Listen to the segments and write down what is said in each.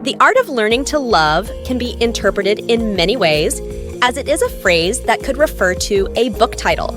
The art of learning to love can be interpreted in many ways, as it is a phrase that could refer to a book title,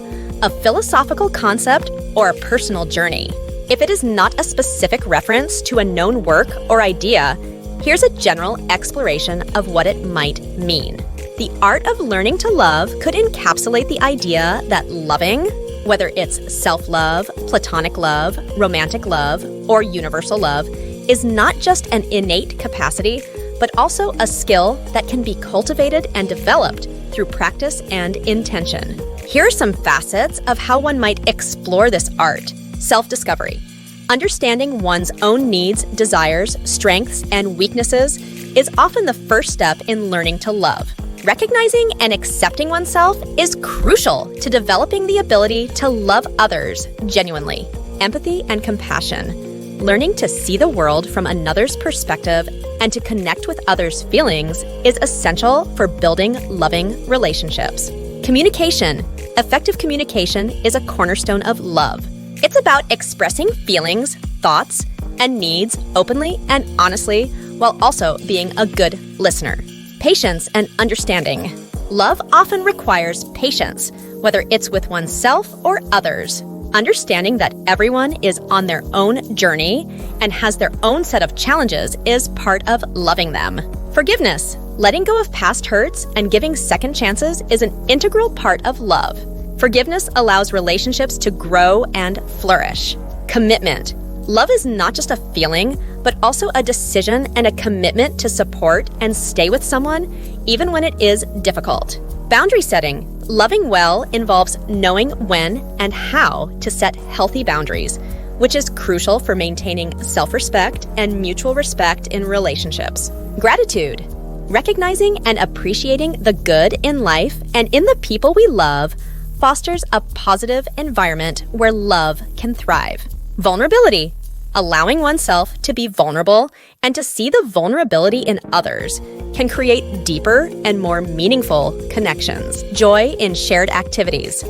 a philosophical concept, or a personal journey. If it is not a specific reference to a known work or idea, here's a general exploration of what it might mean. The art of learning to love could encapsulate the idea that loving, whether it's self-love, platonic love, romantic love, or universal love, is not just an innate capacity, but also a skill that can be cultivated and developed through practice and intention. Here are some facets of how one might explore this art. Self-discovery. Understanding one's own needs, desires, strengths, and weaknesses is often the first step in learning to love. Recognizing and accepting oneself is crucial to developing the ability to love others genuinely. Empathy and compassion. Learning to see the world from another's perspective and to connect with others' feelings is essential for building loving relationships. Communication. Effective communication is a cornerstone of love. It's about expressing feelings, thoughts, and needs openly and honestly, while also being a good listener. Patience and understanding. Love often requires patience, whether it's with oneself or others. Understanding that everyone is on their own journey and has their own set of challenges is part of loving them. Forgiveness. Letting go of past hurts and giving second chances is an integral part of love. Forgiveness allows relationships to grow and flourish. Commitment. Love is not just a feeling, but also a decision and a commitment to support and stay with someone, even when it is difficult. Boundary setting. Loving well involves knowing when and how to set healthy boundaries, which is crucial for maintaining self-respect and mutual respect in relationships. Gratitude. Recognizing and appreciating the good in life and in the people we love fosters a positive environment where love can thrive. Vulnerability. Allowing oneself to be vulnerable and to see the vulnerability in others can create deeper and more meaningful connections. Joy in shared activities.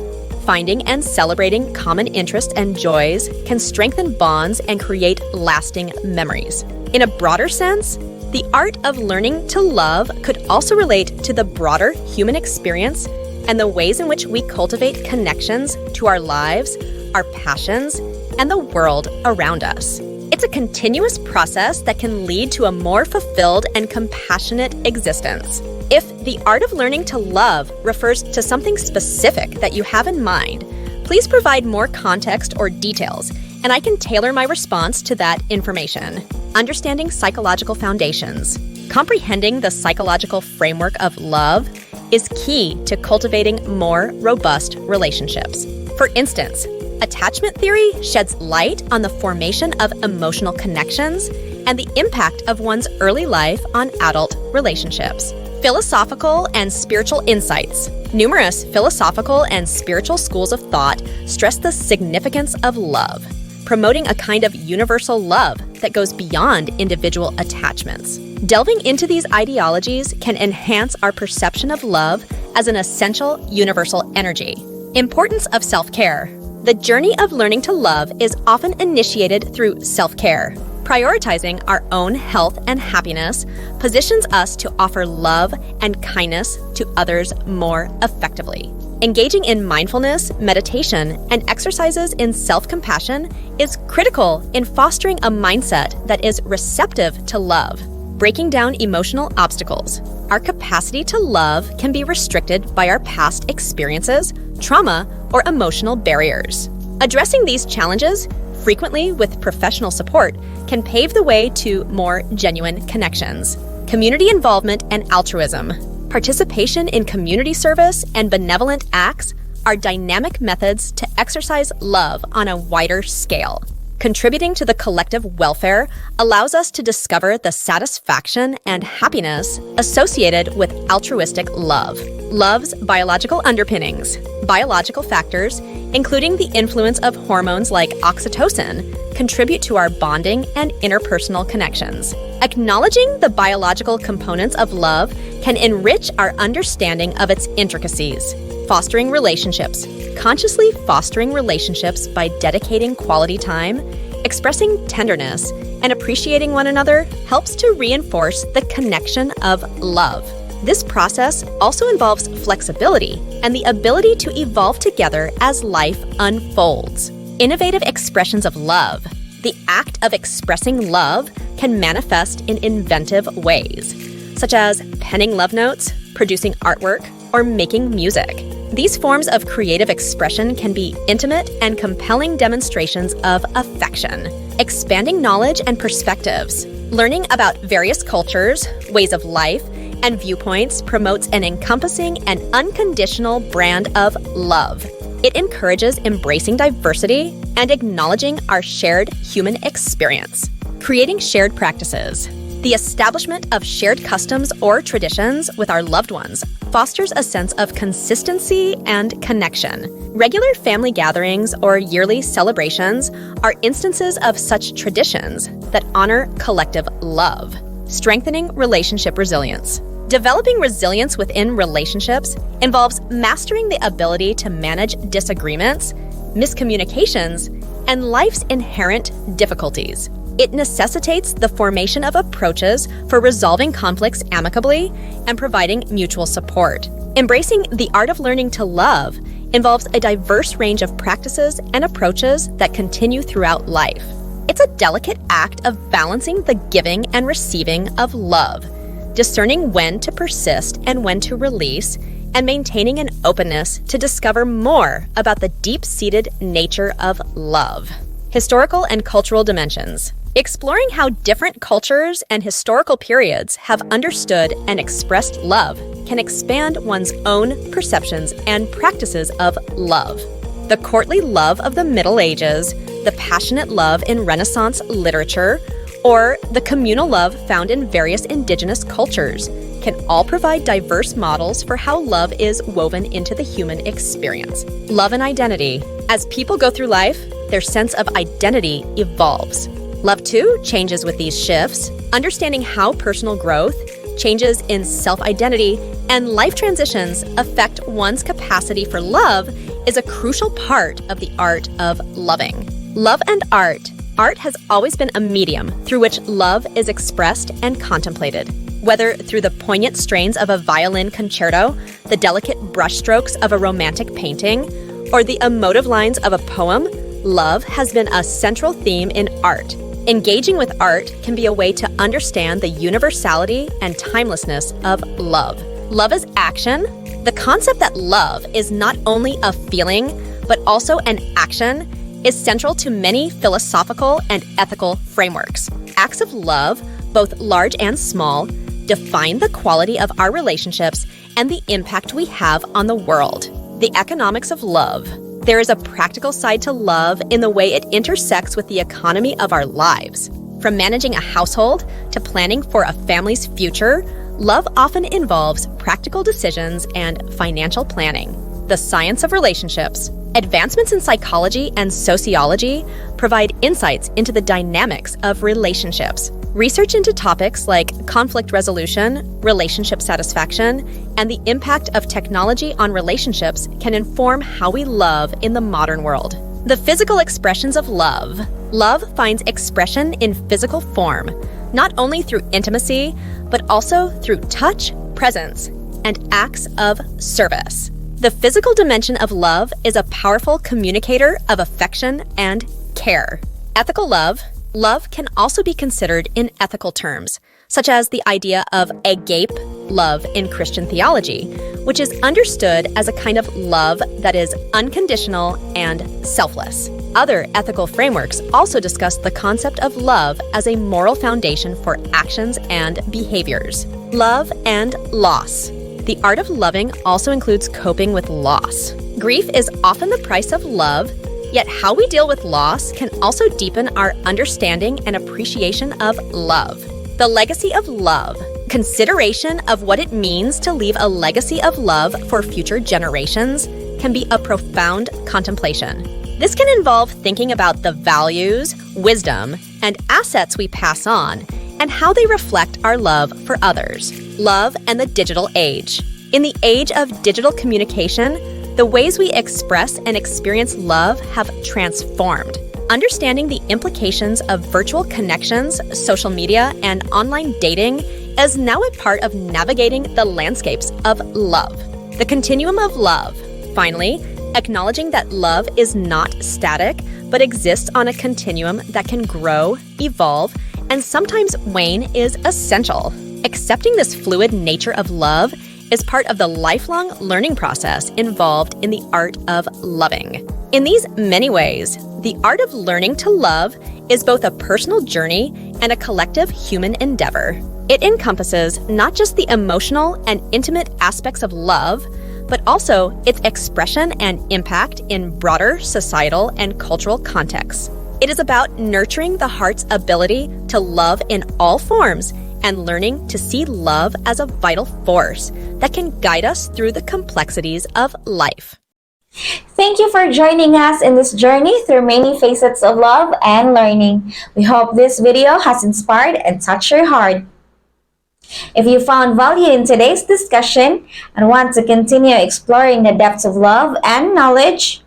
Finding and celebrating common interests and joys can strengthen bonds and create lasting memories. In a broader sense, the art of learning to love could also relate to the broader human experience and the ways in which we cultivate connections to our lives, our passions, and the world around us. It's a continuous process that can lead to a more fulfilled and compassionate existence. If the art of learning to love refers to something specific that you have in mind, please provide more context or details, and I can tailor my response to that information. Understanding psychological foundations. Comprehending the psychological framework of love is key to cultivating more robust relationships. For instance, attachment theory sheds light on the formation of emotional connections and the impact of one's early life on adult relationships. Philosophical and spiritual insights. Numerous philosophical and spiritual schools of thought stress the significance of love, promoting a kind of universal love that goes beyond individual attachments. Delving into these ideologies can enhance our perception of love as an essential universal energy. Importance of self-care. The journey of learning to love is often initiated through self-care. Prioritizing our own health and happiness positions us to offer love and kindness to others more effectively. Engaging in mindfulness, meditation, and exercises in self-compassion is critical in fostering a mindset that is receptive to love. Breaking down emotional obstacles. Our capacity to love can be restricted by our past experiences, trauma, or emotional barriers. Addressing these challenges, frequently with professional support, can pave the way to more genuine connections. Community involvement and altruism. Participation in community service and benevolent acts are dynamic methods to exercise love on a wider scale. Contributing to the collective welfare allows us to discover the satisfaction and happiness associated with altruistic love. Love's biological underpinnings. Biological factors, including the influence of hormones like oxytocin, contribute to our bonding and interpersonal connections. Acknowledging the biological components of love can enrich our understanding of its intricacies. Fostering relationships. Consciously fostering relationships by dedicating quality time, expressing tenderness, and appreciating one another helps to reinforce the connection of love. This process also involves flexibility and the ability to evolve together as life unfolds. Innovative expressions of love. The act of expressing love can manifest in inventive ways, such as penning love notes, producing artwork, or making music. These forms of creative expression can be intimate and compelling demonstrations of affection. Expanding knowledge and perspectives. Learning about various cultures, ways of life, and viewpoints promotes an encompassing and unconditional brand of love. It encourages embracing diversity and acknowledging our shared human experience. Creating shared practices. The establishment of shared customs or traditions with our loved ones fosters a sense of consistency and connection. Regular family gatherings or yearly celebrations are instances of such traditions that honor collective love. Strengthening relationship resilience. Developing resilience within relationships involves mastering the ability to manage disagreements, miscommunications, and life's inherent difficulties. It necessitates the formation of approaches for resolving conflicts amicably and providing mutual support. Embracing the art of learning to love involves a diverse range of practices and approaches that continue throughout life. It's a delicate act of balancing the giving and receiving of love, discerning when to persist and when to release, and maintaining an openness to discover more about the deep-seated nature of love. Historical and cultural dimensions. Exploring how different cultures and historical periods have understood and expressed love can expand one's own perceptions and practices of love. The courtly love of the Middle Ages, the passionate love in Renaissance literature, or the communal love found in various indigenous cultures can all provide diverse models for how love is woven into the human experience. Love and identity. As people go through life, their sense of identity evolves. Love, too, changes with these shifts. Understanding how personal growth, changes in self-identity, and life transitions affect one's capacity for love is a crucial part of the art of loving. Love and art. Art has always been a medium through which love is expressed and contemplated. Whether through the poignant strains of a violin concerto, the delicate brushstrokes of a romantic painting, or the emotive lines of a poem, love has been a central theme in art. Engaging with art can be a way to understand the universality and timelessness of love. Love is action. The concept that love is not only a feeling, but also an action, is central to many philosophical and ethical frameworks. Acts of love, both large and small, define the quality of our relationships and the impact we have on the world. The economics of love. There is a practical side to love in the way it intersects with the economy of our lives. From managing a household to planning for a family's future, love often involves practical decisions and financial planning. The science of relationships. Advancements in psychology and sociology provide insights into the dynamics of relationships. Research into topics like conflict resolution, relationship satisfaction, and the impact of technology on relationships can inform how we love in the modern world. The physical expressions of love. Love finds expression in physical form, not only through intimacy, but also through touch, presence, and acts of service. The physical dimension of love is a powerful communicator of affection and care. Ethical love. Love can also be considered in ethical terms, such as the idea of agape love in Christian theology, which is understood as a kind of love that is unconditional and selfless. Other ethical frameworks also discuss the concept of love as a moral foundation for actions and behaviors. Love and loss. The art of loving also includes coping with loss. Grief is often the price of love, yet how we deal with loss can also deepen our understanding and appreciation of love. The legacy of love. Consideration of what it means to leave a legacy of love for future generations can be a profound contemplation. This can involve thinking about the values, wisdom, and assets we pass on, and how they reflect our love for others. Love and the digital age. In the age of digital communication, the ways we express and experience love have transformed. Understanding the implications of virtual connections, social media, and online dating is now a part of navigating the landscapes of love. The continuum of love. Finally, acknowledging that love is not static, but exists on a continuum that can grow, evolve, and sometimes wane is essential. Accepting this fluid nature of love is part of the lifelong learning process involved in the art of loving. In these many ways, the art of learning to love is both a personal journey and a collective human endeavor. It encompasses not just the emotional and intimate aspects of love, but also its expression and impact in broader societal and cultural contexts. It is about nurturing the heart's ability to love in all forms and learning to see love as a vital force that can guide us through the complexities of life. Thank you for joining us in this journey through many facets of love and learning. We hope this video has inspired and touched your heart. If you found value in today's discussion and want to continue exploring the depths of love and knowledge,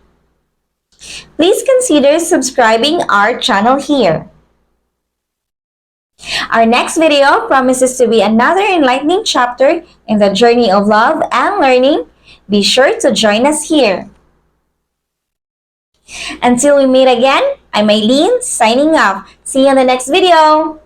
please consider subscribing our channel here. Our next video promises to be another enlightening chapter in the journey of love and learning. Be sure to join us here. Until we meet again, I'm Eileen signing off. See you in the next video.